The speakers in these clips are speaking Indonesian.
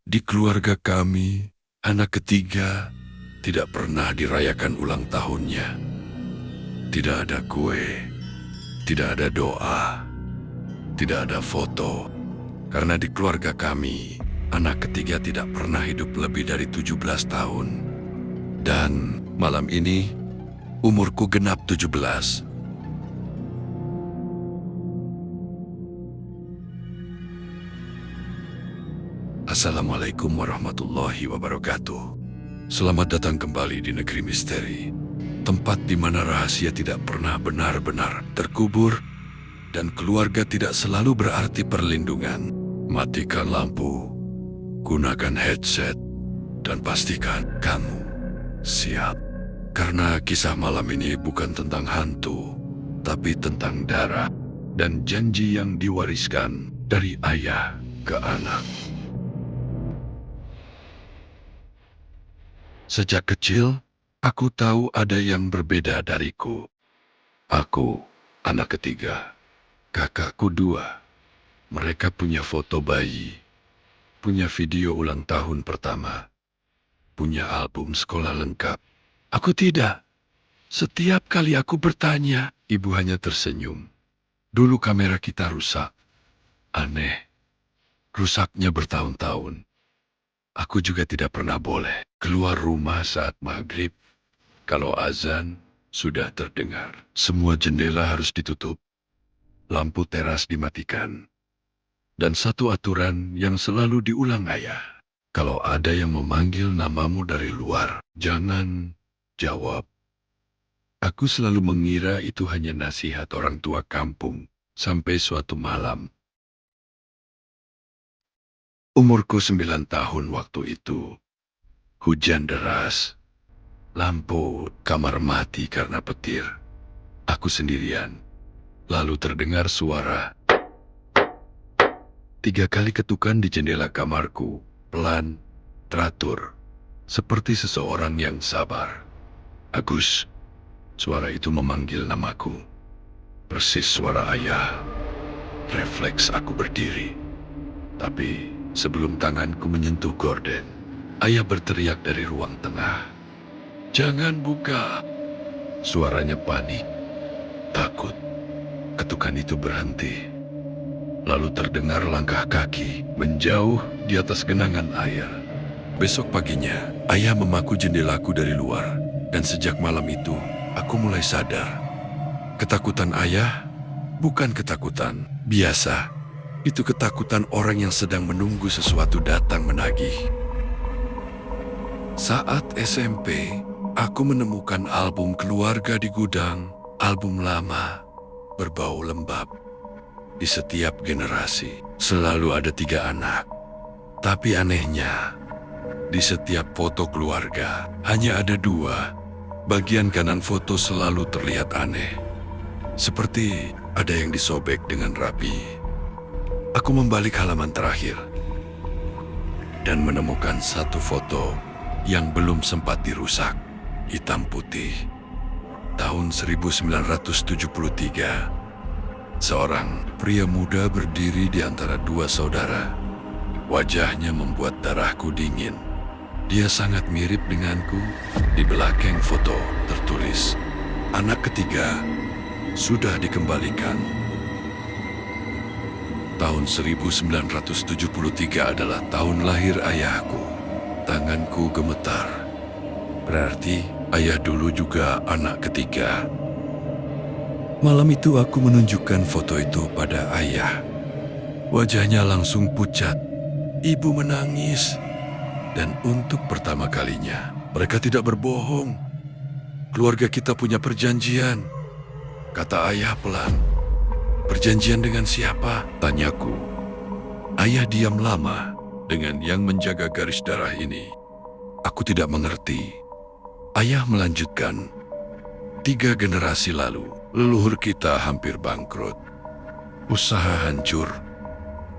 Di keluarga kami, anak ketiga tidak pernah dirayakan ulang tahunnya. Tidak ada kue, tidak ada doa, tidak ada foto. Karena di keluarga kami, anak ketiga tidak pernah hidup lebih dari 17 tahun. Dan malam ini, umurku genap 17. Assalamualaikum warahmatullahi wabarakatuh. Selamat datang kembali di negeri misteri. Tempat di mana rahasia tidak pernah benar-benar terkubur dan keluarga tidak selalu berarti perlindungan. Matikan lampu, gunakan headset, dan pastikan kamu siap. Karena kisah malam ini bukan tentang hantu, tapi tentang darah dan janji yang diwariskan dari ayah ke anak. Sejak kecil, aku tahu ada yang berbeda dariku. Aku, anak ketiga. Kakakku dua. Mereka punya foto bayi, punya video ulang tahun pertama, punya album sekolah lengkap. Aku tidak. Setiap kali aku bertanya, ibu hanya tersenyum. Dulu kamera kita rusak. Aneh. Rusaknya bertahun-tahun. Aku juga tidak pernah boleh keluar rumah saat maghrib. Kalau azan sudah terdengar, semua jendela harus ditutup, lampu teras dimatikan. Dan satu aturan yang selalu diulang ayah. Kalau ada yang memanggil namamu dari luar, jangan jawab. Aku selalu mengira itu hanya nasihat orang tua kampung. Sampai suatu malam, umurku 9 tahun waktu itu. Hujan deras, lampu kamar mati karena petir. Aku sendirian. Lalu terdengar suara. 3 kali ketukan di jendela kamarku, pelan, teratur, seperti seseorang yang sabar. Agus, suara itu memanggil namaku. Persis suara ayah. Refleks aku berdiri. Tapi sebelum tanganku menyentuh gorden, ayah berteriak dari ruang tengah. Jangan buka. Suaranya panik, takut. Ketukan itu berhenti. Lalu terdengar langkah kaki menjauh di atas genangan air. Besok paginya, ayah memaku jendelaku dari luar. Dan sejak malam itu, aku mulai sadar. Ketakutan ayah bukan ketakutan biasa. Itu ketakutan orang yang sedang menunggu sesuatu datang menagih. Saat SMP, aku menemukan album keluarga di gudang. Album lama, berbau lembab. Di setiap generasi, selalu ada 3 anak. Tapi anehnya, di setiap foto keluarga, hanya ada 2. Bagian kanan foto selalu terlihat aneh. Seperti ada yang disobek dengan rapi. Aku membalik halaman terakhir dan menemukan satu foto yang belum sempat dirusak. Hitam putih. Tahun 1973. Seorang pria muda berdiri di antara 2 saudara. Wajahnya membuat darahku dingin. Dia sangat mirip denganku. Di belakang foto tertulis, anak ketiga sudah dikembalikan. Tahun 1973 adalah tahun lahir ayahku. Tanganku gemetar. Berarti ayah dulu juga anak ketiga. Malam itu aku menunjukkan foto itu pada ayah. Wajahnya langsung pucat. Ibu menangis. Dan untuk pertama kalinya, mereka tidak berbohong. Keluarga kita punya perjanjian, kata ayah pelan. Perjanjian dengan siapa? Tanyaku. Ayah diam lama dengan yang menjaga garis darah ini. Aku tidak mengerti. Ayah melanjutkan. 3 generasi lalu, leluhur kita hampir bangkrut. Usaha hancur.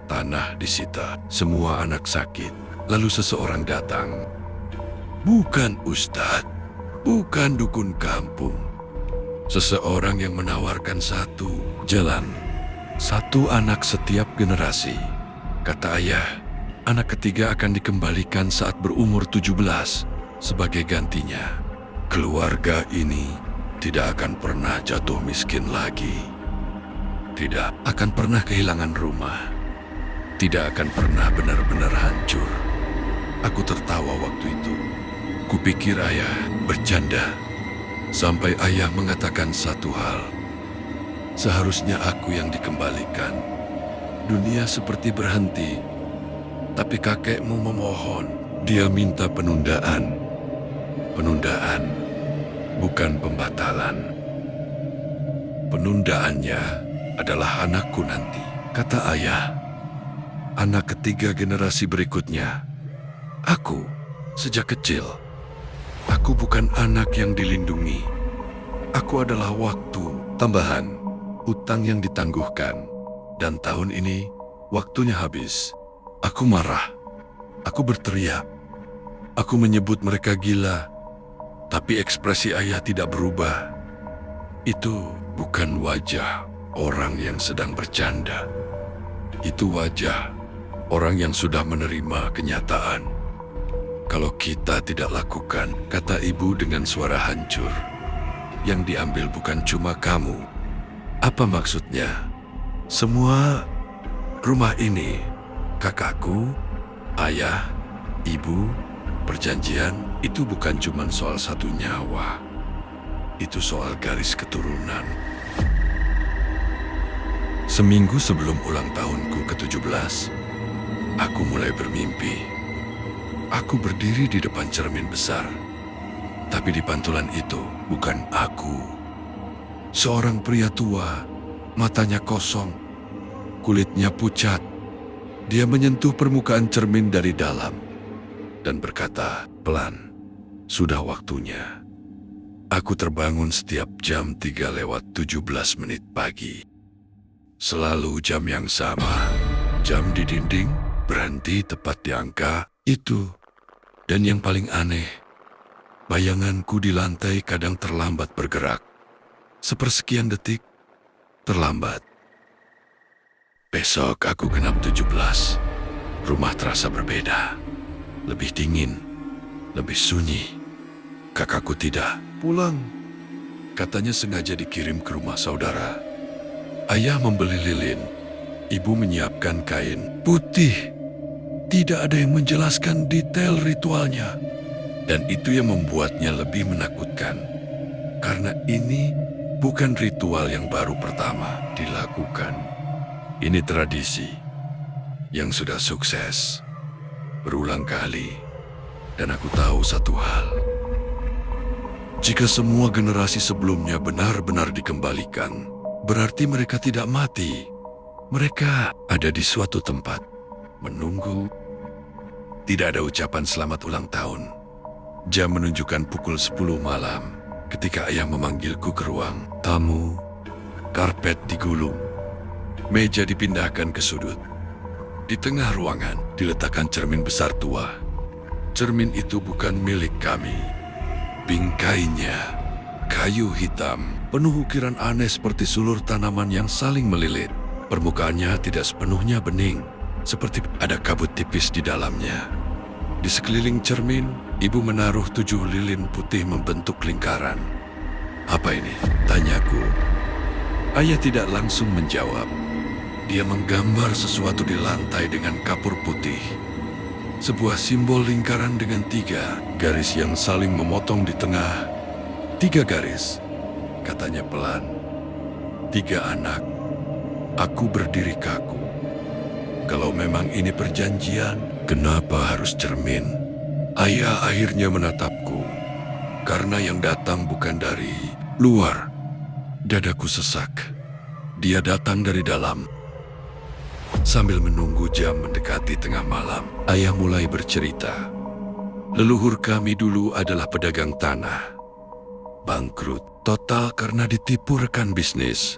Tanah disita. Semua anak sakit. Lalu seseorang datang. Bukan ustadz. Bukan dukun kampung. Seseorang yang menawarkan satu jalan. 1 anak setiap generasi. Kata ayah, anak ketiga akan dikembalikan saat berumur 17 sebagai gantinya. Keluarga ini tidak akan pernah jatuh miskin lagi. Tidak akan pernah kehilangan rumah. Tidak akan pernah benar-benar hancur. Aku tertawa waktu itu. Kupikir ayah bercanda. Sampai ayah mengatakan satu hal. Seharusnya aku yang dikembalikan. Dunia seperti berhenti. Tapi kakekmu memohon. Dia minta penundaan. Penundaan, bukan pembatalan. Penundaannya adalah anakku nanti, kata ayah. Anak ketiga generasi berikutnya. Aku, sejak kecil. Aku bukan anak yang dilindungi. Aku adalah waktu, tambahan, hutang yang ditangguhkan. Dan tahun ini, waktunya habis. Aku marah. Aku berteriak. Aku menyebut mereka gila. Tapi ekspresi ayah tidak berubah. Itu bukan wajah orang yang sedang bercanda. Itu wajah orang yang sudah menerima kenyataan. Kalau kita tidak lakukan, kata ibu dengan suara hancur, yang diambil bukan cuma kamu. Apa maksudnya? Semua rumah ini, kakakku, ayah, ibu, perjanjian, itu bukan cuma soal satu nyawa. Itu soal garis keturunan. Seminggu sebelum ulang tahunku ke-17, aku mulai bermimpi. Aku berdiri di depan cermin besar. Tapi di pantulan itu bukan aku. Seorang pria tua, matanya kosong, kulitnya pucat. Dia menyentuh permukaan cermin dari dalam dan berkata pelan, "Sudah waktunya." Aku terbangun setiap jam 3:17 pagi. Selalu jam yang sama. Jam di dinding berhenti tepat di angka itu. Dan yang paling aneh, bayanganku di lantai kadang terlambat bergerak. Sepersekian detik, terlambat. Besok aku genap 17. Rumah terasa berbeda. Lebih dingin, lebih sunyi. Kakakku tidak pulang. Katanya sengaja dikirim ke rumah saudara. Ayah membeli lilin. Ibu menyiapkan kain putih. Tidak ada yang menjelaskan detail ritualnya. Dan itu yang membuatnya lebih menakutkan. Karena ini bukan ritual yang baru pertama dilakukan. Ini tradisi yang sudah sukses berulang kali. Dan aku tahu satu hal. Jika semua generasi sebelumnya benar-benar dikembalikan, berarti mereka tidak mati. Mereka ada di suatu tempat, menunggu. Tidak ada ucapan selamat ulang tahun. Jam menunjukkan pukul 10 malam ketika ayah memanggilku ke ruang tamu. Karpet digulung. Meja dipindahkan ke sudut. Di tengah ruangan diletakkan cermin besar tua. Cermin itu bukan milik kami. Bingkainya kayu hitam, penuh ukiran aneh seperti sulur tanaman yang saling melilit. Permukaannya tidak sepenuhnya bening, seperti ada kabut tipis di dalamnya. Di sekeliling cermin, ibu menaruh 7 lilin putih membentuk lingkaran. "Apa ini?" tanyaku. Ayah tidak langsung menjawab. Dia menggambar sesuatu di lantai dengan kapur putih. Sebuah simbol lingkaran dengan 3 garis yang saling memotong di tengah. 3 garis, katanya pelan. 3 anak. Aku berdiri kaku. Kalau memang ini perjanjian, kenapa harus cermin? Ayah akhirnya menatapku. Karena yang datang bukan dari luar. Dadaku sesak. Dia datang dari dalam. Sambil menunggu jam mendekati tengah malam, ayah mulai bercerita. Leluhur kami dulu adalah pedagang tanah. Bangkrut total karena ditipu rekan bisnis.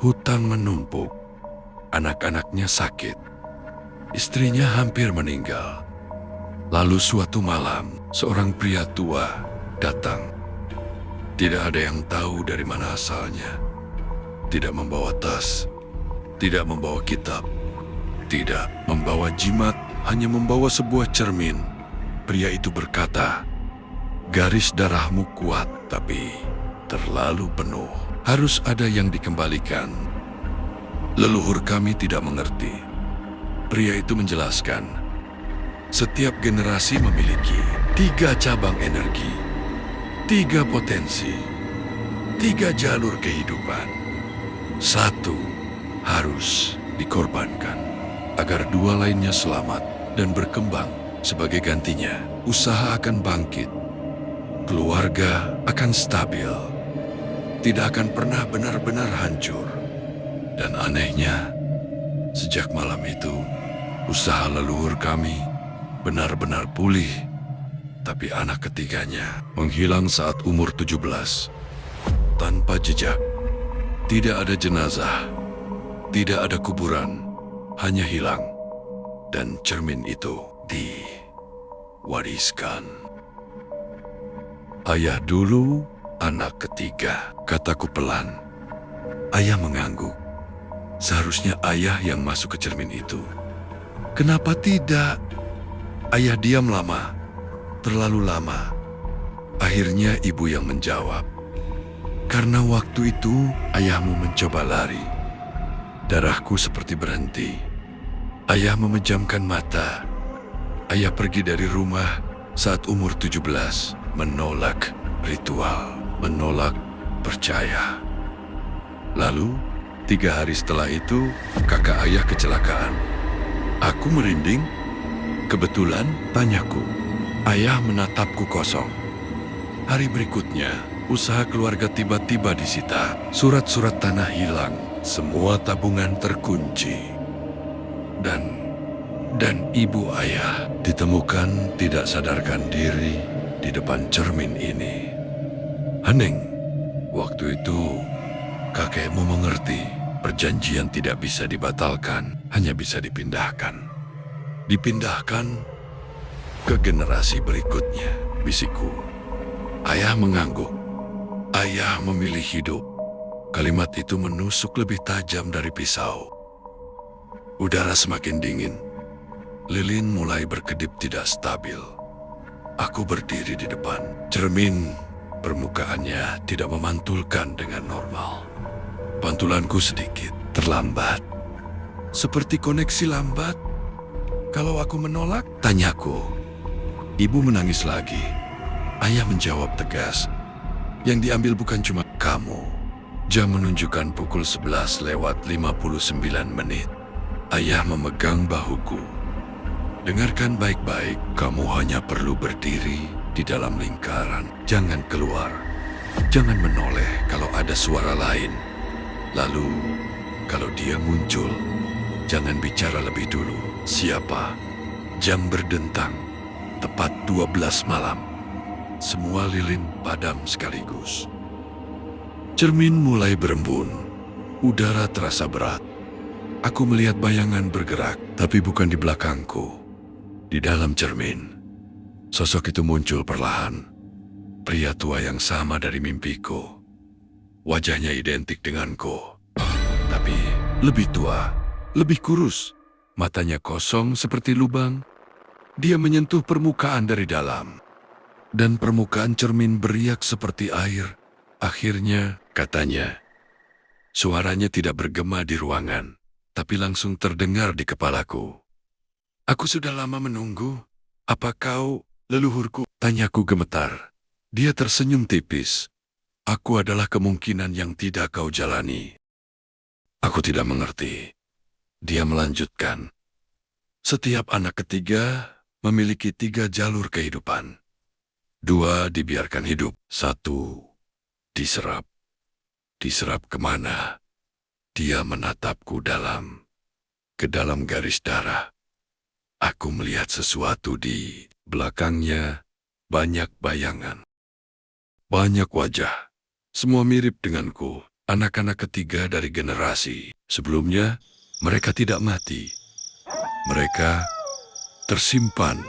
Hutang menumpuk. Anak-anaknya sakit. Istrinya hampir meninggal. Lalu suatu malam, seorang pria tua datang. Tidak ada yang tahu dari mana asalnya. Tidak membawa tas. Tidak membawa kitab, tidak membawa jimat, hanya membawa sebuah cermin. Pria itu berkata, "Garis darahmu kuat, tapi terlalu penuh. Harus ada yang dikembalikan." Leluhur kami tidak mengerti. Pria itu menjelaskan, setiap generasi memiliki 3 cabang energi, 3 potensi, 3 jalur kehidupan. 1 harus dikorbankan agar 2 lainnya selamat dan berkembang. Sebagai gantinya, usaha akan bangkit, keluarga akan stabil, tidak akan pernah benar-benar hancur. Dan anehnya, sejak malam itu, usaha leluhur kami benar-benar pulih. Tapi anak ketiganya menghilang saat umur 17. Tanpa jejak, tidak ada jenazah, tidak ada kuburan, hanya hilang. Dan cermin itu diwariskan. "Ayah dulu, anak ketiga," kataku pelan. Ayah mengangguk. Seharusnya ayah yang masuk ke cermin itu. "Kenapa tidak?" Ayah diam lama, terlalu lama. Akhirnya ibu yang menjawab, "Karena waktu itu ayahmu mencoba lari." Darahku seperti berhenti. Ayah memejamkan mata. Ayah pergi dari rumah saat umur 17, menolak ritual, menolak percaya. Lalu, 3 hari setelah itu, kakak ayah kecelakaan. Aku merinding. "Kebetulan?" tanyaku. Ayah menatapku kosong. Hari berikutnya, usaha keluarga tiba-tiba disita. Surat-surat tanah hilang, semua tabungan terkunci. Dan ibu ayah ditemukan tidak sadarkan diri di depan cermin ini. Hening, waktu itu kakekmu mengerti perjanjian tidak bisa dibatalkan, hanya bisa dipindahkan. Dipindahkan ke generasi berikutnya, bisikku. Ayah mengangguk. Ayah memilih hidup. Kalimat itu menusuk lebih tajam dari pisau. Udara semakin dingin. Lilin mulai berkedip tidak stabil. Aku berdiri di depan cermin. Permukaannya tidak memantulkan dengan normal. Pantulanku sedikit terlambat. Seperti koneksi lambat. "Kalau aku menolak?" tanyaku. Ibu menangis lagi. Ayah menjawab tegas. "Yang diambil bukan cuma kamu." Jam menunjukkan pukul 11:59. Ayah memegang bahuku. "Dengarkan baik-baik, kamu hanya perlu berdiri di dalam lingkaran. Jangan keluar. Jangan menoleh kalau ada suara lain. Lalu, kalau dia muncul, jangan bicara lebih dulu. Siapa?" Jam berdentang. Tepat 12 malam. Semua lilin padam sekaligus. Cermin mulai berembun. Udara terasa berat. Aku melihat bayangan bergerak, tapi bukan di belakangku. Di dalam cermin, sosok itu muncul perlahan. Pria tua yang sama dari mimpiku. Wajahnya identik denganku, tapi lebih tua, lebih kurus. Matanya kosong seperti lubang. Dia menyentuh permukaan dari dalam. Dan permukaan cermin beriak seperti air. Akhirnya, katanya, suaranya tidak bergema di ruangan, tapi langsung terdengar di kepalaku. "Aku sudah lama menunggu. Apa kau leluhurku?" tanyaku gemetar. Dia tersenyum tipis. "Aku adalah kemungkinan yang tidak kau jalani." Aku tidak mengerti. Dia melanjutkan. "Setiap anak ketiga memiliki 3 jalur kehidupan. 2 dibiarkan hidup, 1 diserap. Diserap kemana?" Dia menatapku ke dalam garis darah. Aku melihat sesuatu di belakangnya, banyak bayangan. Banyak wajah, semua mirip denganku, anak-anak ketiga dari generasi. Sebelumnya, mereka tidak mati. Mereka tersimpan.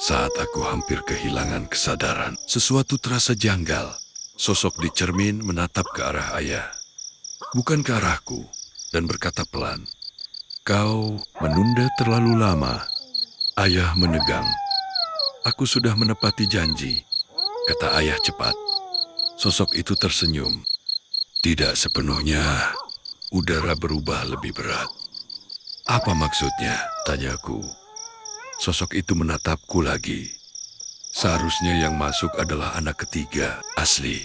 Saat aku hampir kehilangan kesadaran, sesuatu terasa janggal. Sosok di cermin menatap ke arah ayah, bukan ke arahku, dan berkata pelan, "Kau menunda terlalu lama. Ayah menegang. Aku sudah menepati janji, kata ayah cepat. Sosok itu tersenyum. Tidak sepenuhnya, udara berubah lebih berat. Apa maksudnya? Tanyaku. Sosok itu menatapku lagi. Seharusnya yang masuk adalah anak ketiga, asli.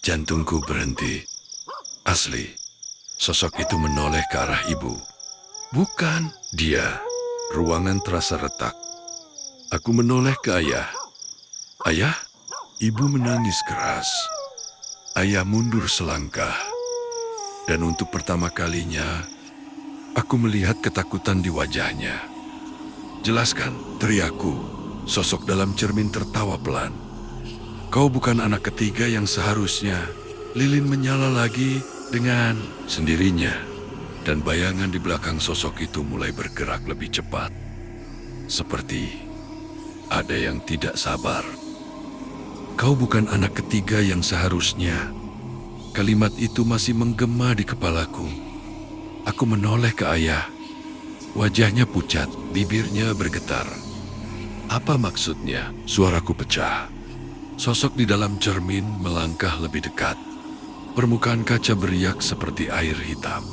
Jantungku berhenti. Asli. Sosok itu menoleh ke arah ibu. Bukan dia. Ruangan terasa retak. Aku menoleh ke ayah. Ayah? Ibu menangis keras. Ayah mundur selangkah. Dan untuk pertama kalinya, aku melihat ketakutan di wajahnya. Jelaskan, teriakku. Sosok dalam cermin tertawa pelan. Kau bukan anak ketiga yang seharusnya. Lilin menyala lagi dengan sendirinya. Dan bayangan di belakang sosok itu mulai bergerak lebih cepat. Seperti ada yang tidak sabar. Kau bukan anak ketiga yang seharusnya. Kalimat itu masih menggema di kepalaku. Aku menoleh ke ayah. Wajahnya pucat, bibirnya bergetar. Apa maksudnya? Suaraku pecah. Sosok di dalam cermin melangkah lebih dekat. Permukaan kaca beriak seperti air hitam.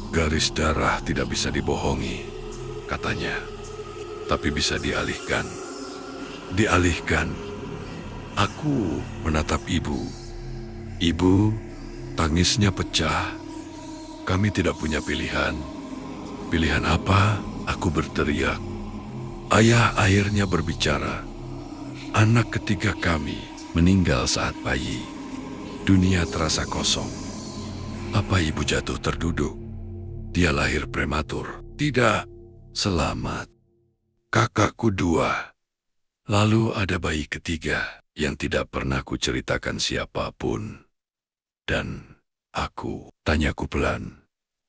Garis darah tidak bisa dibohongi, katanya. Tapi bisa dialihkan. Dialihkan. Aku menatap ibu. Ibu, tangisnya pecah. Kami tidak punya pilihan. Pilihan apa? Aku berteriak. Ayah akhirnya berbicara. Anak ketiga kami meninggal saat bayi. Dunia terasa kosong. Apa ibu jatuh terduduk? Dia lahir prematur. Tidak. Selamat. Kakakku dua. Lalu ada bayi ketiga yang tidak pernah kuceritakan siapapun. Dan aku, tanyaku pelan.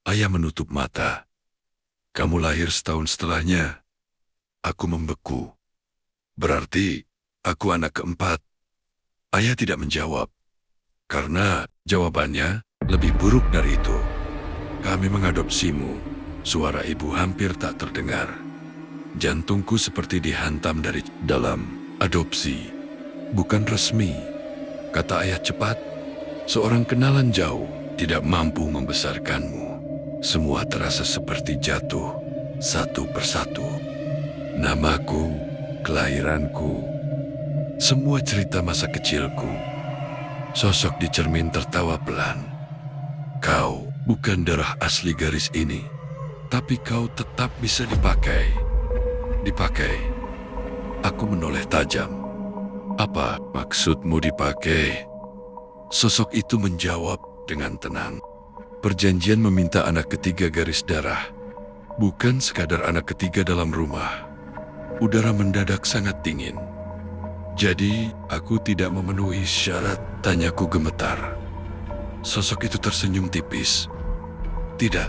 Ayah menutup mata. Kamu lahir setahun setelahnya. Aku membeku. Berarti aku anak keempat. Ayah tidak menjawab. Karena jawabannya lebih buruk dari itu. Kami mengadopsimu. Suara ibu hampir tak terdengar. Jantungku seperti dihantam dari dalam. Adopsi. Bukan resmi. Kata ayah cepat. Seorang kenalan jauh tidak mampu membesarkanmu. Semua terasa seperti jatuh. Satu persatu. Namaku, kelahiranku. Semua cerita masa kecilku. Sosok di cermin tertawa pelan. Kau bukan darah asli garis ini, tapi kau tetap bisa dipakai. Dipakai. Aku menoleh tajam. Apa maksudmu dipakai? Sosok itu menjawab dengan tenang. Perjanjian meminta anak ketiga garis darah. Bukan sekadar anak ketiga dalam rumah. Udara mendadak sangat dingin. Jadi, aku tidak memenuhi syarat, tanyaku gemetar. Sosok itu tersenyum tipis. Tidak.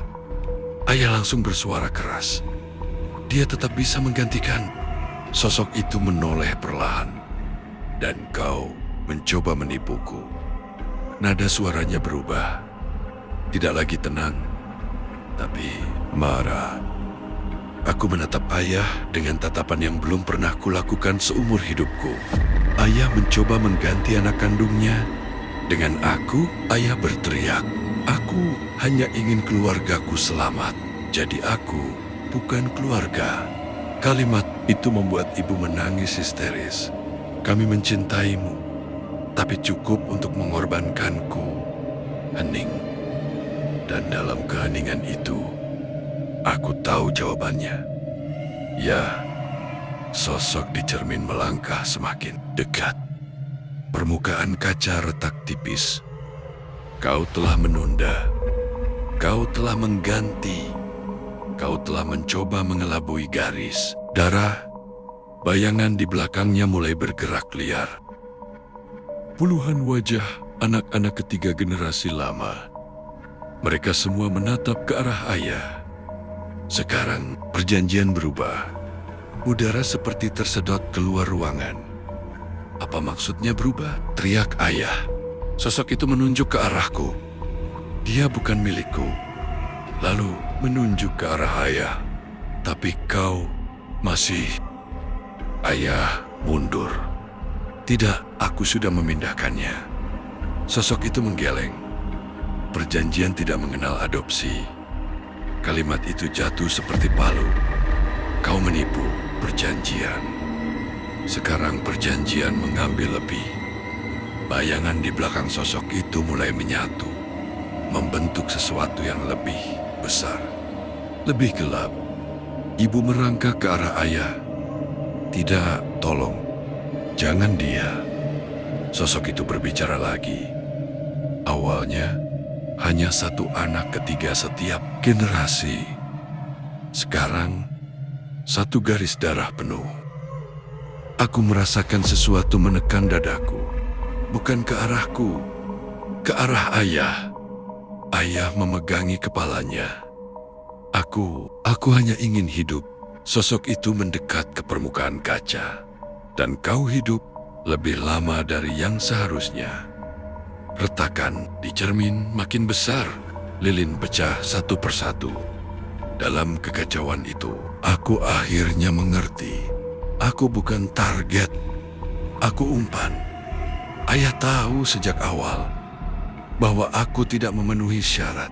Ayah langsung bersuara keras. Dia tetap bisa menggantikan. Sosok itu menoleh perlahan. Dan kau mencoba menipuku. Nada suaranya berubah. Tidak lagi tenang, tapi marah. Aku menatap ayah dengan tatapan yang belum pernah kulakukan seumur hidupku. Ayah mencoba mengganti anak kandungnya. Dengan aku, ayah berteriak. Aku hanya ingin keluargaku selamat. Jadi aku bukan keluarga. Kalimat itu membuat ibu menangis histeris. Kami mencintaimu, tapi cukup untuk mengorbankanku. Hening. Dan dalam keheningan itu, aku tahu jawabannya. Ya, sosok di cermin melangkah semakin dekat. Permukaan kaca retak tipis. Kau telah menunda. Kau telah mengganti. Kau telah mencoba mengelabui garis. Darah, bayangan di belakangnya mulai bergerak liar. Puluhan wajah anak-anak ketiga generasi lama. Mereka semua menatap ke arah ayah. Sekarang perjanjian berubah. Udara seperti tersedot keluar ruangan. Apa maksudnya berubah? Teriak ayah. Sosok itu menunjuk ke arahku. Dia bukan milikku. Lalu menunjuk ke arah ayah. Tapi kau masih Ayah mundur. Tidak, aku sudah memindahkannya. Sosok itu menggeleng. Perjanjian tidak mengenal adopsi. Kalimat itu jatuh seperti palu. Kau menipu perjanjian. Sekarang perjanjian mengambil lebih. Bayangan di belakang sosok itu mulai menyatu, membentuk sesuatu yang lebih besar, lebih gelap. Ibu merangkak ke arah ayah. Tidak, tolong. Jangan dia. Sosok itu berbicara lagi. Awalnya, hanya satu anak ketiga setiap generasi. Sekarang, satu garis darah penuh. Aku merasakan sesuatu menekan dadaku. Bukan ke arahku, ke arah ayah. Ayah memegangi kepalanya. Aku hanya ingin hidup. Sosok itu mendekat ke permukaan kaca. Dan kau hidup lebih lama dari yang seharusnya. Retakan di cermin makin besar. Lilin pecah satu persatu. Dalam kekacauan itu, aku akhirnya mengerti. Aku bukan target. Aku umpan. Ayah tahu sejak awal bahwa aku tidak memenuhi syarat.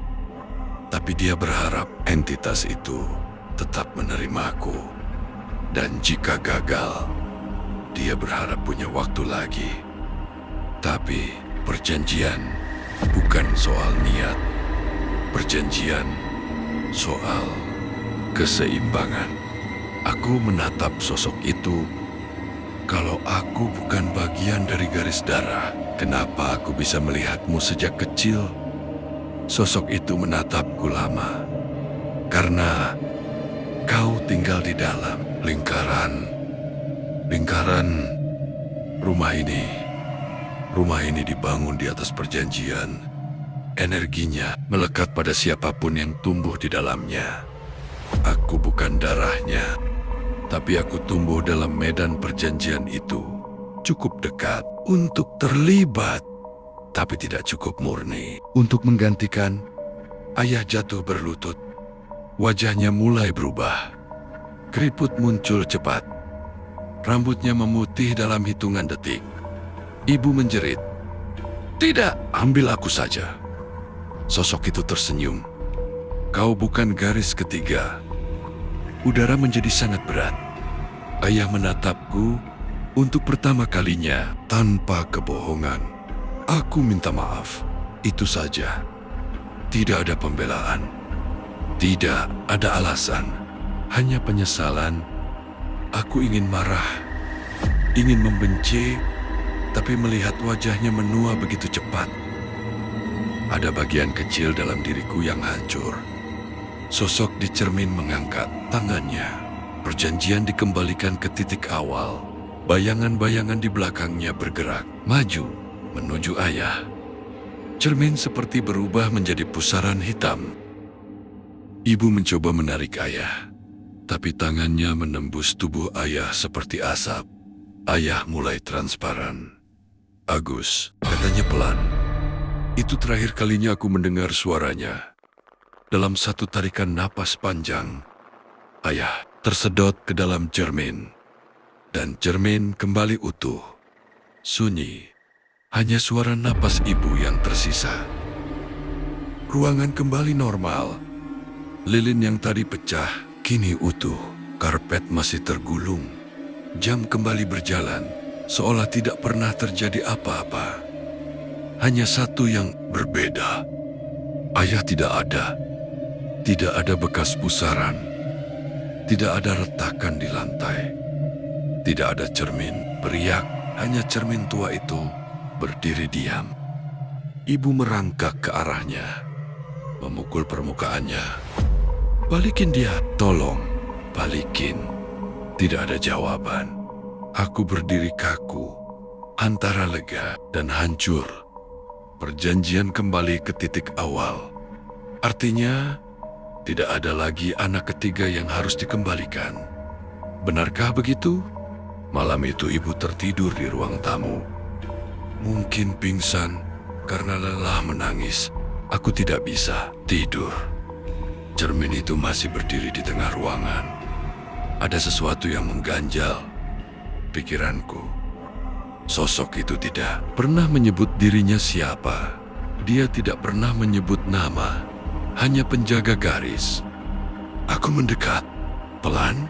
Tapi dia berharap entitas itu tetap menerimaku. Dan jika gagal, dia berharap punya waktu lagi. Tapi perjanjian bukan soal niat. Perjanjian soal keseimbangan. Aku menatap sosok itu. Kalau aku bukan bagian dari garis darah, kenapa aku bisa melihatmu sejak kecil? Sosok itu menatapku lama. Karena kau tinggal di dalam lingkaran rumah ini. Rumah ini dibangun di atas perjanjian. Energinya melekat pada siapapun yang tumbuh di dalamnya. Aku bukan darahnya, tapi aku tumbuh dalam medan perjanjian itu. Cukup dekat untuk terlibat, tapi tidak cukup murni. Untuk menggantikan, ayah jatuh berlutut. Wajahnya mulai berubah. Keriput muncul cepat. Rambutnya memutih dalam hitungan detik. Ibu menjerit. Tidak, ambil aku saja. Sosok itu tersenyum. Kau bukan garis ketiga. Udara menjadi sangat berat. Ayah menatapku untuk pertama kalinya tanpa kebohongan. Aku minta maaf. Itu saja. Tidak ada pembelaan. Tidak ada alasan. Hanya penyesalan. Aku ingin marah. Ingin membenci. Tapi melihat wajahnya menua begitu cepat. Ada bagian kecil dalam diriku yang hancur. Sosok di cermin mengangkat tangannya. Perjanjian dikembalikan ke titik awal. Bayangan-bayangan di belakangnya bergerak, maju, menuju ayah. Cermin seperti berubah menjadi pusaran hitam. Ibu mencoba menarik ayah. Tapi tangannya menembus tubuh ayah seperti asap. Ayah mulai transparan. Agus, katanya pelan. Itu terakhir kalinya aku mendengar suaranya. Dalam satu tarikan napas panjang, ayah tersedot ke dalam cermin. Dan cermin kembali utuh. Sunyi. Hanya suara napas ibu yang tersisa. Ruangan kembali normal. Lilin yang tadi pecah, kini utuh. Karpet masih tergulung. Jam kembali berjalan. Seolah tidak pernah terjadi apa-apa. Hanya satu yang berbeda. Ayah tidak ada. Tidak ada bekas pusaran. Tidak ada retakan di lantai. Tidak ada cermin beriak. Hanya cermin tua itu berdiri diam. Ibu merangkak ke arahnya. Memukul permukaannya. Balikin dia, tolong. Balikin. Tidak ada jawaban. Aku berdiri kaku, antara lega dan hancur. Perjanjian kembali ke titik awal. Artinya, tidak ada lagi anak ketiga yang harus dikembalikan. Benarkah begitu? Malam itu ibu tertidur di ruang tamu. Mungkin pingsan karena lelah menangis. Aku tidak bisa tidur. Cermin itu masih berdiri di tengah ruangan. Ada sesuatu yang mengganjal. pikiranku. Sosok itu tidak pernah menyebut dirinya siapa. Dia tidak pernah menyebut nama, hanya penjaga garis. Aku mendekat, pelan,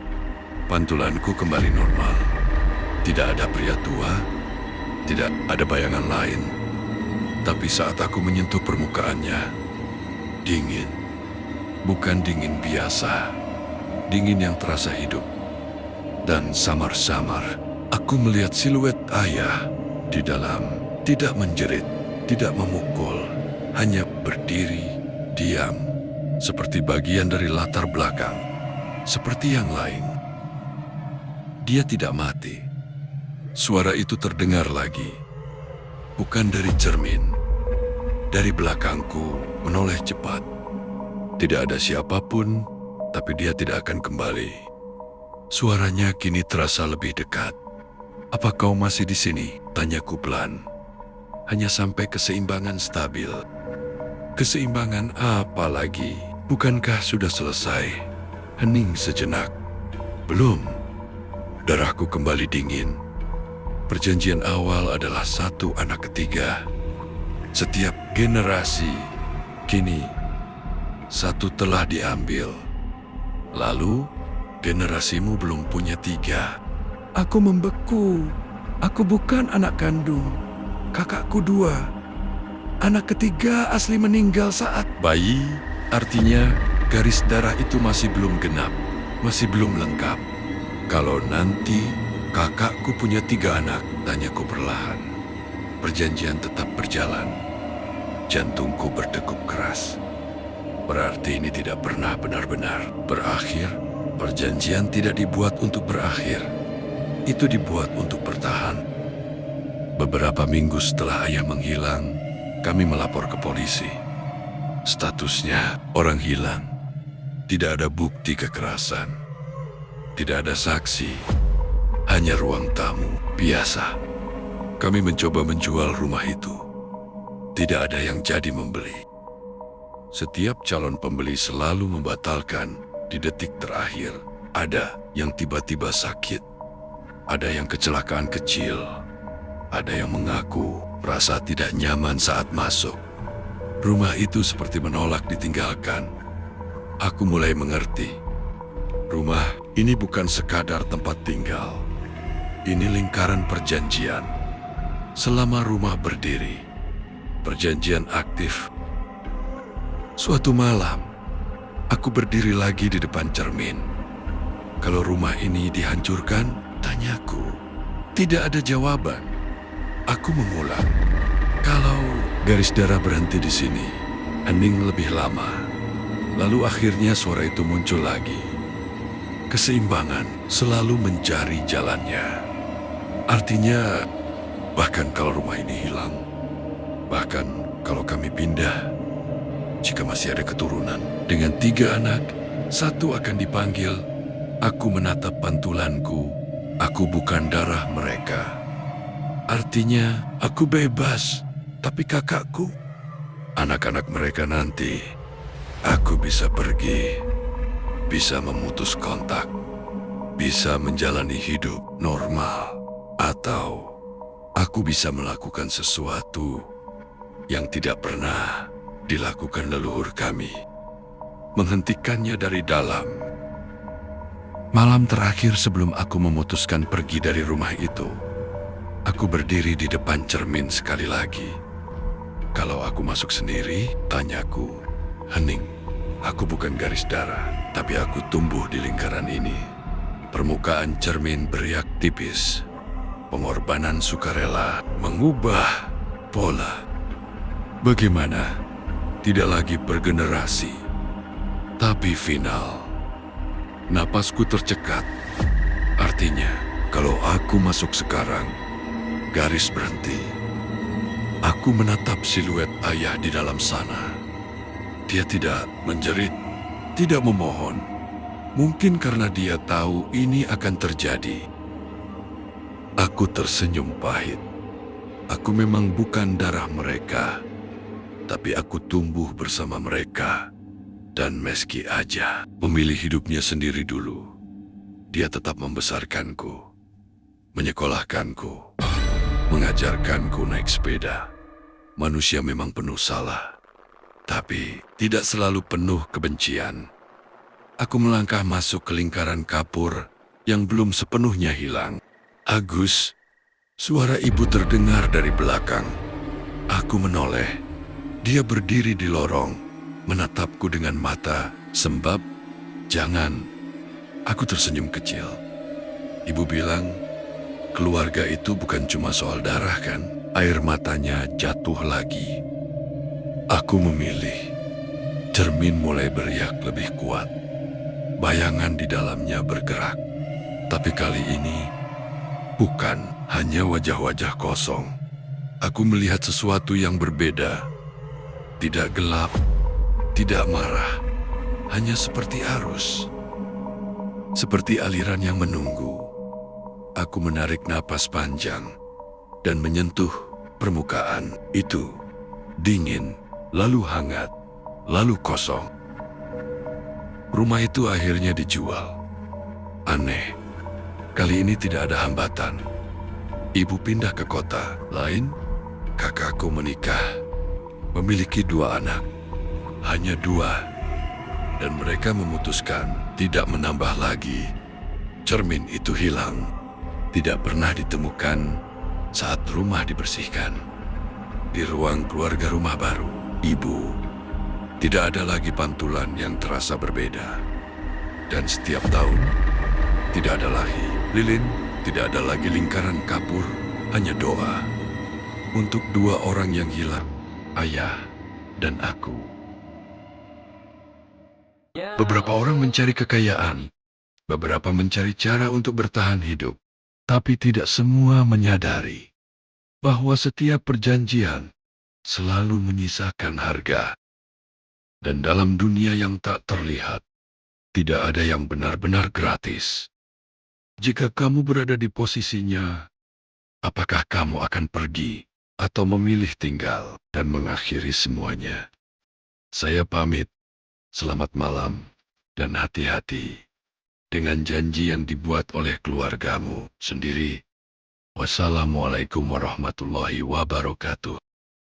pantulanku kembali normal. Tidak ada pria tua, tidak ada bayangan lain. Tapi saat aku menyentuh permukaannya, dingin. Bukan dingin biasa, dingin yang terasa hidup. Dan samar-samar, aku melihat siluet ayah di dalam, tidak menjerit, tidak memukul, hanya berdiri, diam, seperti bagian dari latar belakang, seperti yang lain. Dia tidak mati. Suara itu terdengar lagi, bukan dari cermin, dari belakangku menoleh cepat. Tidak ada siapapun, tapi dia tidak akan kembali. Suaranya kini terasa lebih dekat. "Apa kau masih di sini?" tanyaku pelan. Hanya sampai keseimbangan stabil. Keseimbangan apa lagi? Bukankah sudah selesai? Hening sejenak. Belum. Darahku kembali dingin. Perjanjian awal adalah satu anak ketiga. Setiap generasi, kini satu telah diambil. Lalu, generasimu belum punya tiga. Aku membeku. Aku bukan anak kandung. Kakakku dua. Anak ketiga asli meninggal saat bayi. Artinya, garis darah itu masih belum genap. Masih belum lengkap. Kalau nanti kakakku punya 3 anak, tanyaku perlahan. Perjanjian tetap berjalan. Jantungku berdegup keras. Berarti ini tidak pernah benar-benar berakhir. Perjanjian tidak dibuat untuk berakhir. Itu dibuat untuk bertahan. Beberapa minggu setelah ayah menghilang, kami melapor ke polisi. Statusnya orang hilang. Tidak ada bukti kekerasan. Tidak ada saksi. Hanya ruang tamu biasa. Kami mencoba menjual rumah itu. Tidak ada yang jadi membeli. Setiap calon pembeli selalu membatalkan di detik terakhir. Ada yang tiba-tiba sakit. Ada yang kecelakaan kecil. Ada yang mengaku merasa tidak nyaman saat masuk. Rumah itu seperti menolak ditinggalkan. Aku mulai mengerti. Rumah ini bukan sekadar tempat tinggal. Ini lingkaran perjanjian. Selama rumah berdiri, perjanjian aktif. Suatu malam, aku berdiri lagi di depan cermin. Kalau rumah ini dihancurkan, tanyaku. Tidak ada jawaban. Aku mengulang. Kalau garis darah berhenti di sini, hening lebih lama. Lalu akhirnya suara itu muncul lagi. Keseimbangan selalu mencari jalannya. Artinya, bahkan kalau rumah ini hilang, bahkan kalau kami pindah, jika masih ada keturunan dengan 3 anak, 1 akan dipanggil. Aku menatap pantulanku. Aku bukan darah mereka. Artinya, aku bebas. Tapi kakakku, anak-anak mereka nanti, aku bisa pergi, bisa memutus kontak, bisa menjalani hidup normal, atau aku bisa melakukan sesuatu yang tidak pernah dilakukan leluhur kami, menghentikannya dari dalam. Malam terakhir sebelum aku memutuskan pergi dari rumah itu, aku berdiri di depan cermin sekali lagi. Kalau aku masuk sendiri, tanyaku, hening. Aku bukan garis darah, tapi aku tumbuh di lingkaran ini. Permukaan cermin beriak tipis. Pengorbanan sukarela mengubah pola. Bagaimana? Tidak lagi bergenerasi, tapi final. Napasku tercekat. Artinya, kalau aku masuk sekarang, garis berhenti. Aku menatap siluet ayah di dalam sana. Dia tidak menjerit, tidak memohon. Mungkin karena dia tahu ini akan terjadi. Aku tersenyum pahit. Aku memang bukan darah mereka, tapi aku tumbuh bersama mereka. Dan meski aja memilih hidupnya sendiri dulu, dia tetap membesarkanku, menyekolahkanku, mengajarkanku naik sepeda. Manusia memang penuh salah, tapi tidak selalu penuh kebencian. Aku melangkah masuk ke lingkaran kapur yang belum sepenuhnya hilang. Agus, suara ibu terdengar dari belakang. Aku menoleh. Dia berdiri di lorong, menatapku dengan mata sembab. Jangan. Aku tersenyum kecil. Ibu bilang, keluarga itu bukan cuma soal darah kan? Air matanya jatuh lagi. Aku memilih. Cermin mulai beriak lebih kuat. Bayangan di dalamnya bergerak. Tapi kali ini, bukan hanya wajah-wajah kosong. Aku melihat sesuatu yang berbeda. Tidak gelap, tidak marah. Hanya seperti arus. Seperti aliran yang menunggu. Aku menarik napas panjang dan menyentuh permukaan itu. Dingin, lalu hangat, lalu kosong. Rumah itu akhirnya dijual. Aneh, kali ini tidak ada hambatan. Ibu pindah ke kota lain, kakakku menikah, memiliki 2 anak. Hanya 2, dan mereka memutuskan tidak menambah lagi. Cermin itu hilang, tidak pernah ditemukan saat rumah dibersihkan. Di ruang keluarga rumah baru, ibu, tidak ada lagi pantulan yang terasa berbeda. Dan setiap tahun, tidak ada lagi lilin, tidak ada lagi lingkaran kapur, hanya doa untuk 2 orang yang hilang, ayah dan aku. Beberapa orang mencari kekayaan, beberapa mencari cara untuk bertahan hidup, tapi tidak semua menyadari bahwa setiap perjanjian selalu menyisakan harga. Dan dalam dunia yang tak terlihat, tidak ada yang benar-benar gratis. Jika kamu berada di posisinya, apakah kamu akan pergi atau memilih tinggal dan mengakhiri semuanya? Saya pamit, selamat malam, dan hati-hati dengan janji yang dibuat oleh keluargamu sendiri. Wassalamualaikum warahmatullahi wabarakatuh.